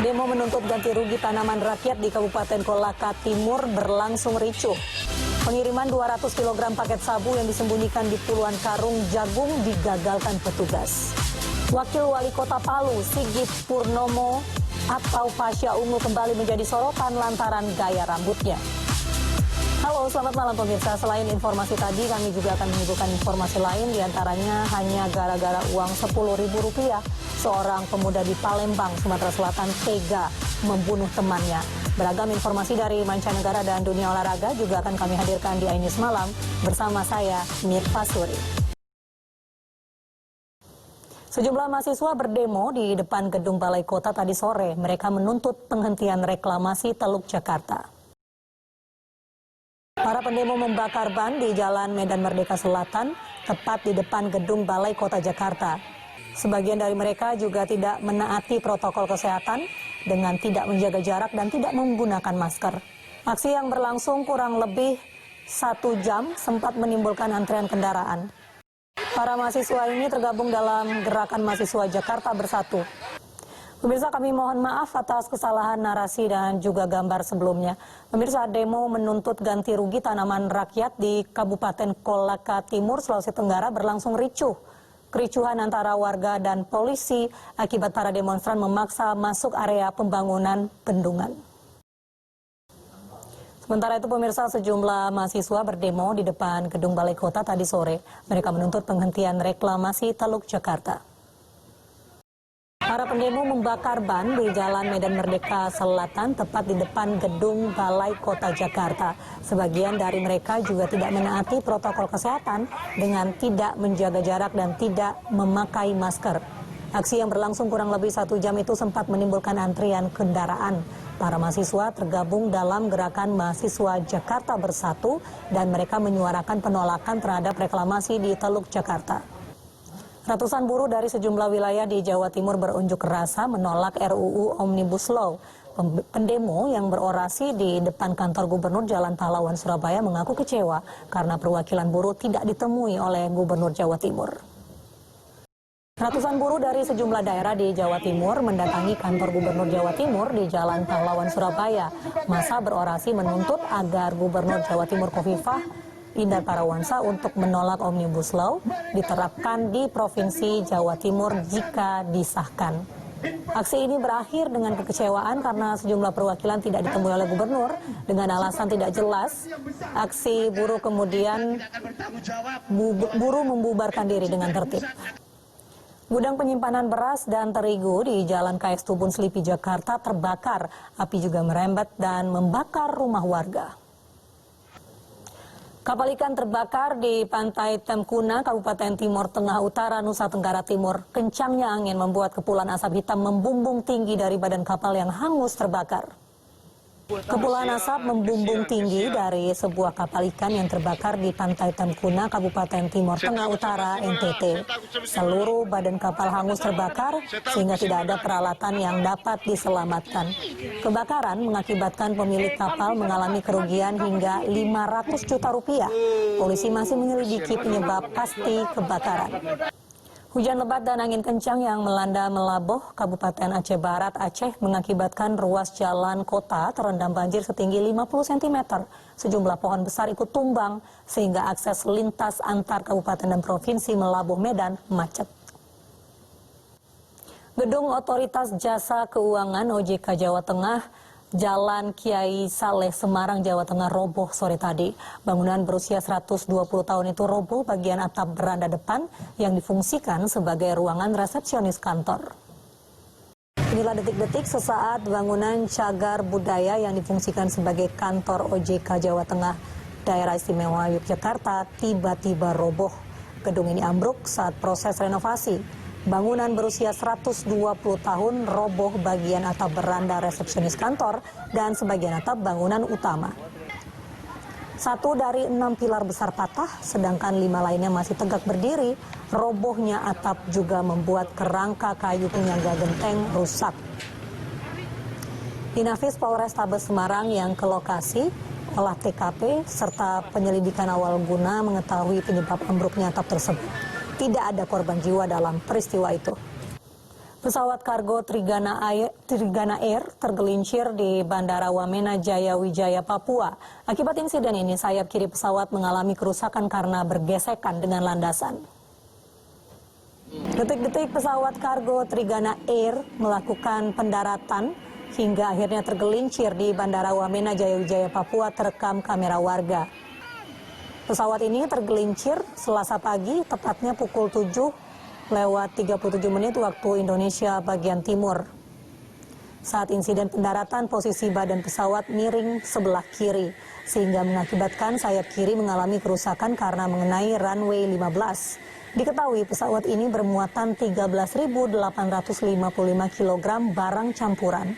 Demo menuntut ganti rugi tanaman rakyat di Kabupaten Kolaka Timur berlangsung ricuh. Pengiriman 200 kg paket sabu yang disembunyikan di puluhan karung jagung digagalkan petugas. Wakil Wali Kota Palu, Sigit Purnomo atau Pasha Ungu kembali menjadi sorotan lantaran gaya rambutnya. Halo, selamat malam pemirsa. Selain informasi tadi, kami juga akan menyuguhkan informasi lain, diantaranya hanya gara-gara uang Rp10.000, seorang pemuda di Palembang, Sumatera Selatan tega membunuh temannya. Beragam informasi dari mancanegara dan dunia olahraga juga akan kami hadirkan di Ainis Malam bersama saya, Mirfa Suri. Sejumlah mahasiswa berdemo di depan gedung Balai Kota tadi sore. Mereka menuntut penghentian reklamasi Teluk Jakarta. Para pendemo membakar ban di Jalan Medan Merdeka Selatan, tepat di depan gedung Balai Kota Jakarta. Sebagian dari mereka juga tidak menaati protokol kesehatan dengan tidak menjaga jarak dan tidak menggunakan masker. Aksi yang berlangsung kurang lebih 1 jam sempat menimbulkan antrian kendaraan. Para mahasiswa ini tergabung dalam gerakan mahasiswa Jakarta Bersatu. Pemirsa, kami mohon maaf atas kesalahan narasi dan juga gambar sebelumnya. Pemirsa, demo menuntut ganti rugi tanaman rakyat di Kabupaten Kolaka Timur, Sulawesi Tenggara berlangsung ricuh. Kericuhan antara warga dan polisi akibat para demonstran memaksa masuk area pembangunan bendungan. Sementara itu pemirsa, sejumlah mahasiswa berdemo di depan gedung Balai Kota tadi sore. Mereka menuntut penghentian reklamasi Teluk Jakarta. Para pendemo membakar ban di Jalan Medan Merdeka Selatan tepat di depan gedung Balai Kota Jakarta. Sebagian dari mereka juga tidak menaati protokol kesehatan dengan tidak menjaga jarak dan tidak memakai masker. Aksi yang berlangsung kurang lebih 1 jam itu sempat menimbulkan antrian kendaraan. Para mahasiswa tergabung dalam gerakan mahasiswa Jakarta Bersatu dan mereka menyuarakan penolakan terhadap reklamasi di Teluk Jakarta. Ratusan buruh dari sejumlah wilayah di Jawa Timur berunjuk rasa menolak RUU Omnibus Law. Pendemo yang berorasi di depan kantor Gubernur Jalan Pahlawan Surabaya mengaku kecewa karena perwakilan buruh tidak ditemui oleh Gubernur Jawa Timur. Ratusan buruh dari sejumlah daerah di Jawa Timur mendatangi kantor Gubernur Jawa Timur di Jalan Pahlawan Surabaya. Massa berorasi menuntut agar Gubernur Jawa Timur Khofifah Indar Parawansa untuk menolak Omnibus Law diterapkan di Provinsi Jawa Timur jika disahkan. Aksi ini berakhir dengan kekecewaan karena sejumlah perwakilan tidak ditemui oleh gubernur dengan alasan tidak jelas. Aksi buruh kemudian buruh membubarkan diri dengan tertib. Gudang penyimpanan beras dan terigu di Jalan KS Tubun Selipi, Jakarta terbakar. Api juga merembet dan membakar rumah warga. Kapal ikan terbakar di pantai Temkuna, Kabupaten Timur Tengah Utara, Nusa Tenggara Timur. Kencangnya angin membuat kepulan asap hitam membumbung tinggi dari badan kapal yang hangus terbakar. Kepulan asap membumbung tinggi dari sebuah kapal ikan yang terbakar di pantai Temkuna, Kabupaten Timur Tengah Utara, NTT. Seluruh badan kapal hangus terbakar sehingga tidak ada peralatan yang dapat diselamatkan. Kebakaran mengakibatkan pemilik kapal mengalami kerugian hingga Rp500 juta. Polisi masih menyelidiki penyebab pasti kebakaran. Hujan lebat dan angin kencang yang melanda Melaboh, Kabupaten Aceh Barat, Aceh mengakibatkan ruas jalan kota terendam banjir setinggi 50 cm. Sejumlah pohon besar ikut tumbang sehingga akses lintas antar kabupaten dan provinsi Melaboh Medan macet. Gedung Otoritas Jasa Keuangan OJK Jawa Tengah Jalan Kiai Saleh, Semarang, Jawa Tengah roboh sore tadi. Bangunan berusia 120 tahun itu roboh bagian atap beranda depan yang difungsikan sebagai ruangan resepsionis kantor. Inilah detik-detik sesaat bangunan cagar budaya yang difungsikan sebagai kantor OJK Jawa Tengah Daerah Istimewa Yogyakarta tiba-tiba roboh. Gedung ini ambruk saat proses renovasi. Bangunan berusia 120 tahun roboh bagian atap beranda resepsionis kantor dan sebagian atap bangunan utama. 1 dari 6 pilar besar patah, sedangkan 5 lainnya masih tegak berdiri. Robohnya atap juga membuat kerangka kayu penyangga genteng rusak. Inafis Polrestabes Semarang yang ke lokasi, olah TKP, serta penyelidikan awal guna mengetahui penyebab ambruknya atap tersebut. Tidak ada korban jiwa dalam peristiwa itu. Pesawat kargo Trigana Air tergelincir di Bandara Wamena Jaya Wijaya, Papua. Akibat insiden ini, sayap kiri pesawat mengalami kerusakan karena bergesekan dengan landasan. Detik-detik pesawat kargo Trigana Air melakukan pendaratan hingga akhirnya tergelincir di Bandara Wamena Jaya Wijaya, Papua terekam kamera warga. Pesawat ini tergelincir Selasa pagi, tepatnya pukul 7:37 waktu Indonesia bagian timur. Saat insiden pendaratan, posisi badan pesawat miring sebelah kiri, sehingga mengakibatkan sayap kiri mengalami kerusakan karena mengenai runway 15. Diketahui pesawat ini bermuatan 13.855 kg barang campuran.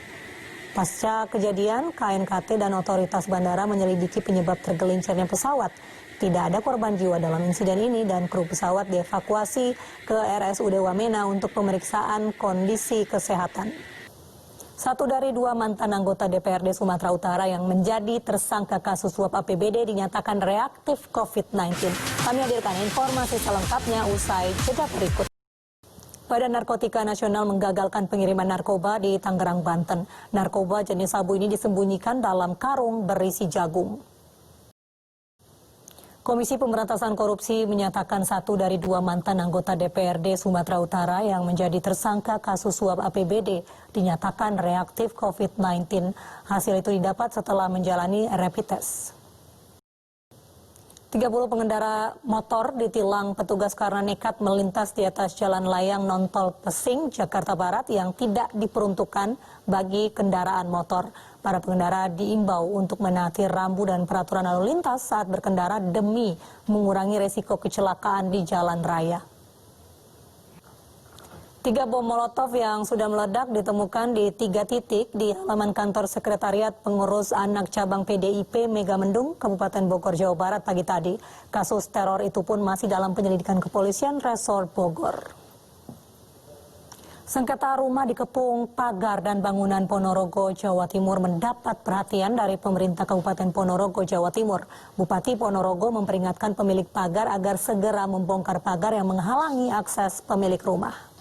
Pasca kejadian, KNKT dan otoritas bandara menyelidiki penyebab tergelincirnya pesawat. Tidak ada korban jiwa dalam insiden ini dan kru pesawat dievakuasi ke RSUD Wamena untuk pemeriksaan kondisi kesehatan. Satu dari dua mantan anggota DPRD Sumatera Utara yang menjadi tersangka kasus suap APBD dinyatakan reaktif COVID-19. Kami hadirkan informasi selengkapnya usai jeda berikut. Badan Narkotika Nasional menggagalkan pengiriman narkoba di Tangerang, Banten. Narkoba jenis sabu ini disembunyikan dalam karung berisi jagung. Komisi Pemberantasan Korupsi menyatakan satu dari dua mantan anggota DPRD Sumatera Utara yang menjadi tersangka kasus suap APBD dinyatakan reaktif COVID-19. Hasil itu didapat setelah menjalani rapid test. 30 pengendara motor ditilang petugas karena nekat melintas di atas jalan layang non-tol Pesing, Jakarta Barat yang tidak diperuntukkan bagi kendaraan motor. Para pengendara diimbau untuk menaati rambu dan peraturan lalu lintas saat berkendara demi mengurangi resiko kecelakaan di jalan raya. 3 bom molotov yang sudah meledak ditemukan di 3 titik di halaman kantor sekretariat pengurus anak cabang PDIP Megamendung, Kabupaten Bogor, Jawa Barat pagi tadi. Kasus teror itu pun masih dalam penyelidikan kepolisian Resor Bogor. Sengketa rumah dikepung pagar dan bangunan Ponorogo, Jawa Timur mendapat perhatian dari pemerintah Kabupaten Ponorogo, Jawa Timur. Bupati Ponorogo memperingatkan pemilik pagar agar segera membongkar pagar yang menghalangi akses pemilik rumah.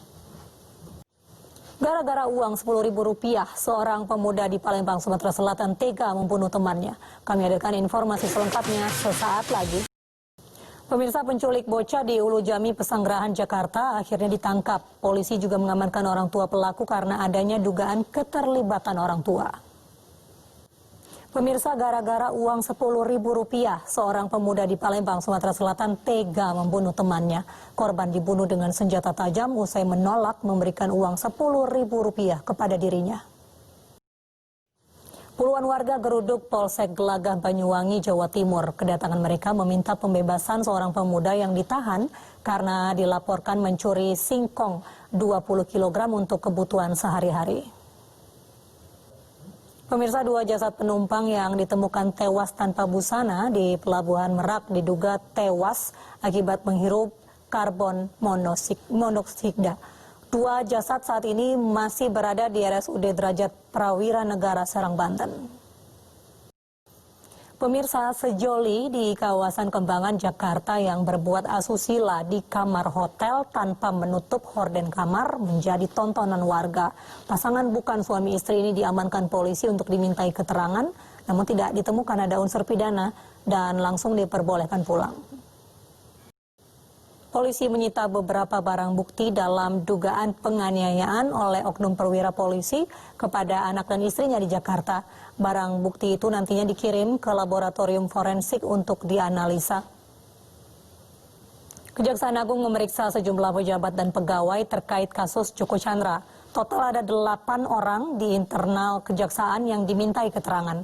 Gara-gara uang Rp10.000, seorang pemuda di Palembang, Sumatera Selatan tega membunuh temannya. Kami hadirkan informasi selengkapnya sesaat lagi. Pemirsa, penculik bocah di Ulu Jami, Pesanggerahan, Jakarta akhirnya ditangkap. Polisi juga mengamankan orang tua pelaku karena adanya dugaan keterlibatan orang tua. Pemirsa, gara-gara uang Rp10.000, seorang pemuda di Palembang, Sumatera Selatan tega membunuh temannya. Korban dibunuh dengan senjata tajam usai menolak memberikan uang Rp10.000 kepada dirinya. Puluhan warga geruduk Polsek Gelagah, Banyuwangi, Jawa Timur. Kedatangan mereka meminta pembebasan seorang pemuda yang ditahan karena dilaporkan mencuri singkong 20 kg untuk kebutuhan sehari-hari. Pemirsa, 2 jasad penumpang yang ditemukan tewas tanpa busana di Pelabuhan Merak diduga tewas akibat menghirup karbon monoksida. 2 jasad saat ini masih berada di RSUD Derajat Prawira Negara Serang, Banten. Pemirsa, sejoli di kawasan Kembangan, Jakarta yang berbuat asusila di kamar hotel tanpa menutup horden kamar menjadi tontonan warga. Pasangan bukan suami istri ini diamankan polisi untuk dimintai keterangan, namun tidak ditemukan ada unsur pidana dan langsung diperbolehkan pulang. Polisi menyita beberapa barang bukti dalam dugaan penganiayaan oleh oknum perwira polisi kepada anak dan istrinya di Jakarta. Barang bukti itu nantinya dikirim ke laboratorium forensik untuk dianalisa. Kejaksaan Agung memeriksa sejumlah pejabat dan pegawai terkait kasus Joko Chandra. Total ada 8 orang di internal kejaksaan yang dimintai keterangan.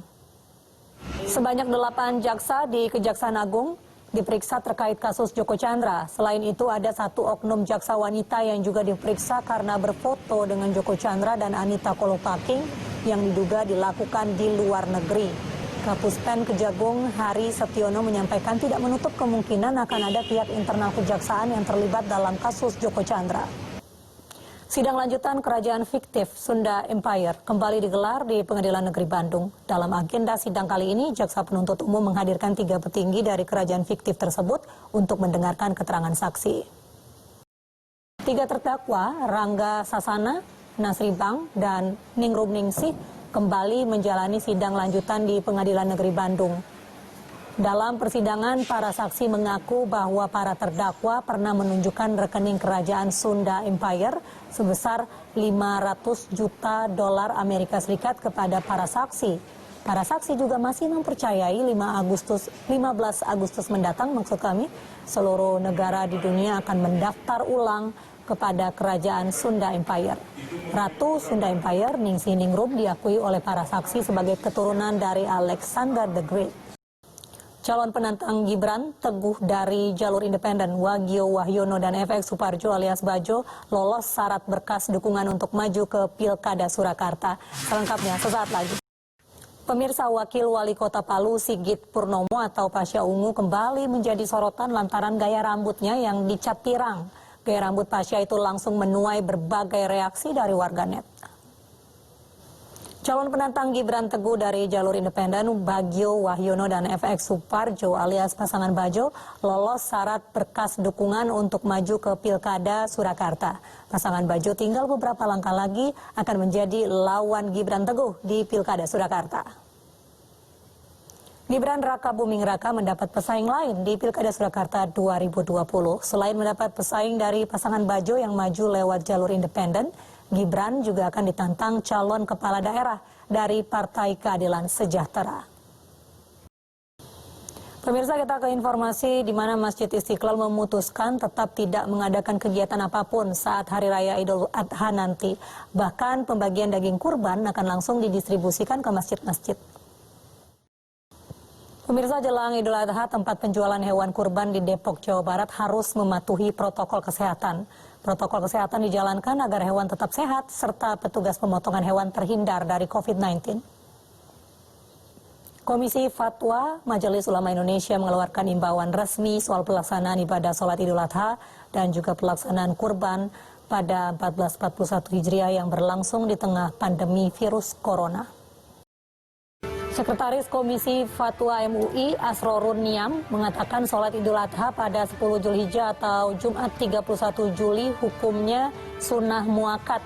Sebanyak 8 jaksa di Kejaksaan Agung diperiksa terkait kasus Joko Chandra. Selain itu ada 1 oknum jaksa wanita yang juga diperiksa karena berfoto dengan Joko Chandra dan Anita Kolopaking yang diduga dilakukan di luar negeri. Kapuspen Kejagung Hari Setiono menyampaikan tidak menutup kemungkinan akan ada pihak internal kejaksaan yang terlibat dalam kasus Joko Chandra. Sidang lanjutan kerajaan fiktif Sunda Empire kembali digelar di Pengadilan Negeri Bandung. Dalam agenda sidang kali ini, jaksa penuntut umum menghadirkan 3 petinggi dari kerajaan fiktif tersebut untuk mendengarkan keterangan saksi. Tiga terdakwa, Rangga Sasana, Nasri Bang, dan Ningrum Ningsih kembali menjalani sidang lanjutan di Pengadilan Negeri Bandung. Dalam persidangan, para saksi mengaku bahwa para terdakwa pernah menunjukkan rekening kerajaan Sunda Empire sebesar 500 juta dolar Amerika Serikat kepada para saksi. Para saksi juga masih mempercayai 15 Agustus mendatang, maksud kami, seluruh negara di dunia akan mendaftar ulang kepada kerajaan Sunda Empire. Ratu Sunda Empire, Ningsih Ningrum, diakui oleh para saksi sebagai keturunan dari Alexander the Great. Calon penantang Gibran, Teguh dari jalur independen, Wagio Wahyono dan FX Suparjo alias Bajo lolos syarat berkas dukungan untuk maju ke Pilkada Surakarta. Selengkapnya sesaat lagi. Pemirsa, Wakil Wali Kota Palu Sigit Purnomo atau Pasha Ungu kembali menjadi sorotan lantaran gaya rambutnya yang dicat pirang. Gaya rambut Pasha itu langsung menuai berbagai reaksi dari warganet. Calon penantang Gibran Teguh dari jalur independen, Bagio Wahyono dan FX Suparjo alias pasangan Bajo lolos syarat berkas dukungan untuk maju ke Pilkada Surakarta. Pasangan Bajo tinggal beberapa langkah lagi akan menjadi lawan Gibran Teguh di Pilkada Surakarta. Gibran Raka Buming Raka mendapat pesaing lain di Pilkada Surakarta 2020. Selain mendapat pesaing dari pasangan Bajo yang maju lewat jalur independen, Gibran juga akan ditantang calon kepala daerah dari Partai Keadilan Sejahtera. Pemirsa, kita ke informasi di mana Masjid Istiqlal memutuskan tetap tidak mengadakan kegiatan apapun saat Hari Raya Idul Adha nanti. Bahkan pembagian daging kurban akan langsung didistribusikan ke masjid-masjid. Pemirsa, jelang Idul Adha, tempat penjualan hewan kurban di Depok, Jawa Barat harus mematuhi protokol kesehatan. Protokol kesehatan dijalankan agar hewan tetap sehat, serta petugas pemotongan hewan terhindar dari COVID-19. Komisi Fatwa Majelis Ulama Indonesia mengeluarkan imbauan resmi soal pelaksanaan ibadah sholat Idul Adha dan juga pelaksanaan kurban pada 1441 Hijriah yang berlangsung di tengah pandemi virus corona. Sekretaris Komisi Fatwa MUI Asrorun Niam mengatakan sholat Idul Adha pada 10 Zulhijjah atau Jumat 31 Juli hukumnya sunnah muakkad.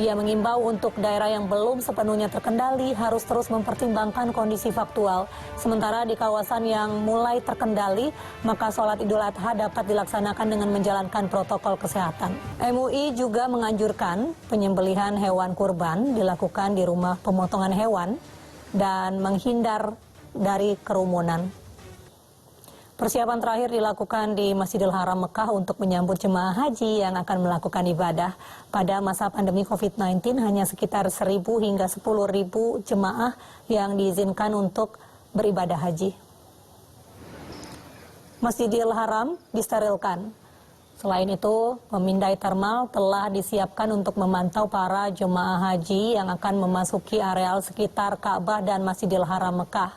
Ia mengimbau untuk daerah yang belum sepenuhnya terkendali harus terus mempertimbangkan kondisi faktual. Sementara di kawasan yang mulai terkendali, maka sholat Idul Adha dapat dilaksanakan dengan menjalankan protokol kesehatan. MUI juga menganjurkan penyembelihan hewan kurban dilakukan di rumah pemotongan hewan dan menghindar dari kerumunan. Persiapan terakhir dilakukan di Masjidil Haram Mekah untuk menyambut jemaah haji yang akan melakukan ibadah. Pada masa pandemi COVID-19 hanya sekitar 1.000 hingga 10.000 jemaah yang diizinkan untuk beribadah haji. Masjidil Haram disterilkan. Selain itu, pemindai termal telah disiapkan untuk memantau para jemaah haji yang akan memasuki areal sekitar Ka'bah dan Masjidil Haram Mekah.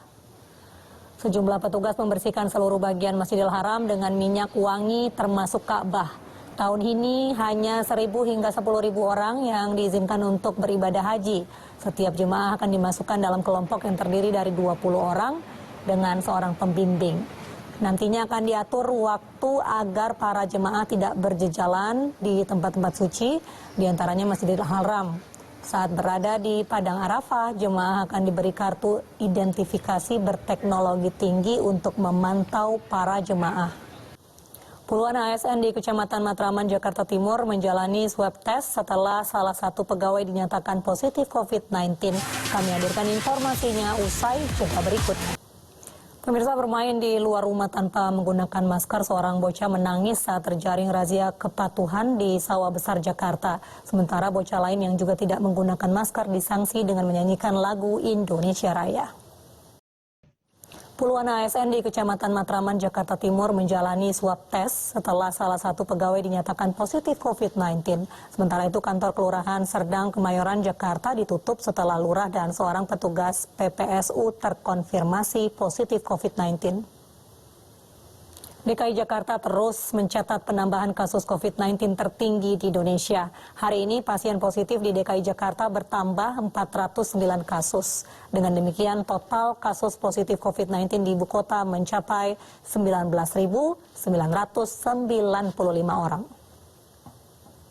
Sejumlah petugas membersihkan seluruh bagian Masjidil Haram dengan minyak wangi termasuk Ka'bah. Tahun ini hanya 1.000 hingga 10.000 orang yang diizinkan untuk beribadah haji. Setiap jemaah akan dimasukkan dalam kelompok yang terdiri dari 20 orang dengan seorang pembimbing. Nantinya akan diatur waktu agar para jemaah tidak berjejalan di tempat-tempat suci, diantaranya Masjidil Haram. Saat berada di Padang Arafah, jemaah akan diberi kartu identifikasi berteknologi tinggi untuk memantau para jemaah. Puluhan ASN di Kecamatan Matraman, Jakarta Timur menjalani swab test setelah salah satu pegawai dinyatakan positif COVID-19. Kami hadirkan informasinya usai jeda berikut. Pemirsa, bermain di luar rumah tanpa menggunakan masker, seorang bocah menangis saat terjaring razia kepatuhan di Sawah Besar, Jakarta. Sementara bocah lain yang juga tidak menggunakan masker disanksi dengan menyanyikan lagu Indonesia Raya. Puluhan ASN di Kecamatan Matraman, Jakarta Timur menjalani swab test setelah salah satu pegawai dinyatakan positif COVID-19. Sementara itu kantor Kelurahan Serdang, Kemayoran, Jakarta ditutup setelah lurah dan seorang petugas PPSU terkonfirmasi positif COVID-19. DKI Jakarta terus mencatat penambahan kasus COVID-19 tertinggi di Indonesia. Hari ini pasien positif di DKI Jakarta bertambah 409 kasus. Dengan demikian total kasus positif COVID-19 di ibu kota mencapai 19.995 orang.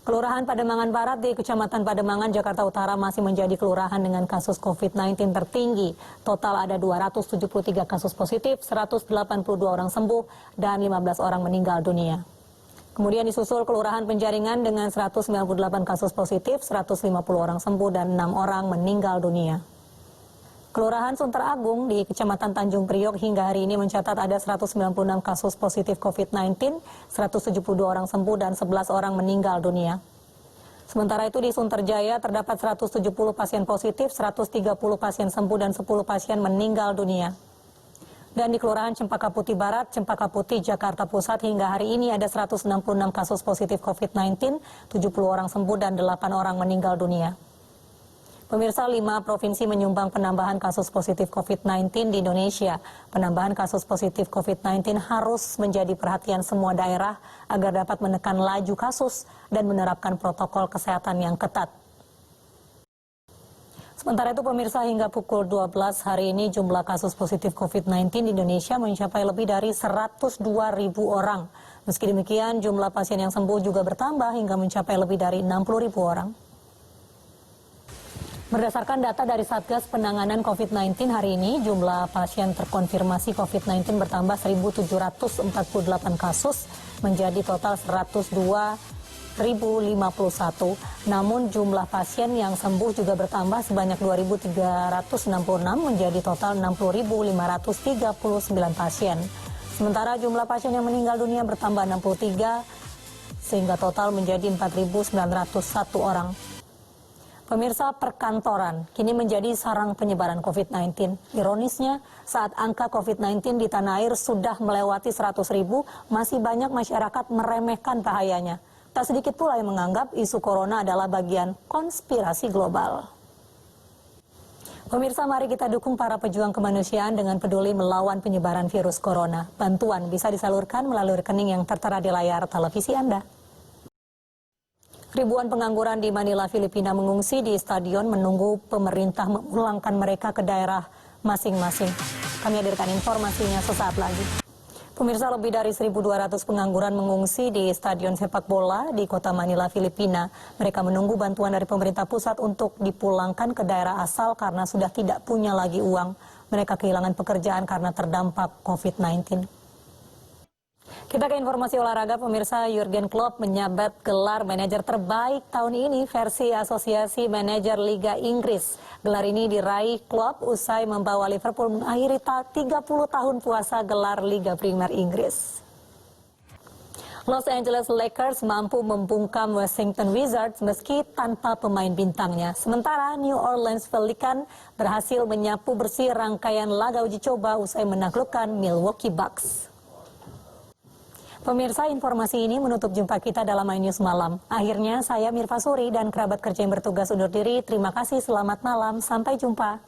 Kelurahan Pademangan Barat di Kecamatan Pademangan, Jakarta Utara masih menjadi kelurahan dengan kasus COVID-19 tertinggi. Total ada 273 kasus positif, 182 orang sembuh, dan 15 orang meninggal dunia. Kemudian disusul Kelurahan Penjaringan dengan 198 kasus positif, 150 orang sembuh, dan 6 orang meninggal dunia. Kelurahan Sunter Agung di Kecamatan Tanjung Priok hingga hari ini mencatat ada 196 kasus positif COVID-19, 172 orang sembuh dan 11 orang meninggal dunia. Sementara itu di Sunterjaya terdapat 170 pasien positif, 130 pasien sembuh dan 10 pasien meninggal dunia. Dan di Kelurahan Cempaka Putih Barat, Cempaka Putih, Jakarta Pusat hingga hari ini ada 166 kasus positif COVID-19, 70 orang sembuh dan 8 orang meninggal dunia. Pemirsa, 5 provinsi menyumbang penambahan kasus positif COVID-19 di Indonesia. Penambahan kasus positif COVID-19 harus menjadi perhatian semua daerah agar dapat menekan laju kasus dan menerapkan protokol kesehatan yang ketat. Sementara itu, pemirsa, hingga pukul 12 hari ini jumlah kasus positif COVID-19 di Indonesia mencapai lebih dari 102.000 orang. Meski demikian, jumlah pasien yang sembuh juga bertambah hingga mencapai lebih dari 60.000 orang. Berdasarkan data dari Satgas Penanganan COVID-19 hari ini, jumlah pasien terkonfirmasi COVID-19 bertambah 1.748 kasus menjadi total 102.051. Namun jumlah pasien yang sembuh juga bertambah sebanyak 2.366 menjadi total 60.539 pasien. Sementara jumlah pasien yang meninggal dunia bertambah 63 sehingga total menjadi 4.901 orang. Pemirsa, perkantoran kini menjadi sarang penyebaran COVID-19. Ironisnya, saat angka COVID-19 di tanah air sudah melewati 100.000, masih banyak masyarakat meremehkan bahayanya. Tak sedikit pula yang menganggap isu corona adalah bagian konspirasi global. Pemirsa, mari kita dukung para pejuang kemanusiaan dengan peduli melawan penyebaran virus corona. Bantuan bisa disalurkan melalui rekening yang tertera di layar televisi Anda. Ribuan pengangguran di Manila, Filipina mengungsi di stadion menunggu pemerintah memulangkan mereka ke daerah masing-masing. Kami hadirkan informasinya sesaat lagi. Pemirsa, lebih dari 1.200 pengangguran mengungsi di stadion sepak bola di kota Manila, Filipina. Mereka menunggu bantuan dari pemerintah pusat untuk dipulangkan ke daerah asal karena sudah tidak punya lagi uang. Mereka kehilangan pekerjaan karena terdampak COVID-19. Kita ke informasi olahraga, pemirsa. Jurgen Klopp menyabat gelar manajer terbaik tahun ini versi Asosiasi Manajer Liga Inggris. Gelar ini diraih Klopp usai membawa Liverpool mengakhiri 30 tahun puasa gelar Liga Premier Inggris. Los Angeles Lakers mampu membungkam Washington Wizards meski tanpa pemain bintangnya. Sementara New Orleans Pelicans berhasil menyapu bersih rangkaian laga uji coba usai menaklukkan Milwaukee Bucks. Pemirsa, informasi ini menutup jumpa kita dalam iNews Malam. Akhirnya saya Mirva Suri dan kerabat kerja yang bertugas undur diri. Terima kasih, selamat malam, sampai jumpa.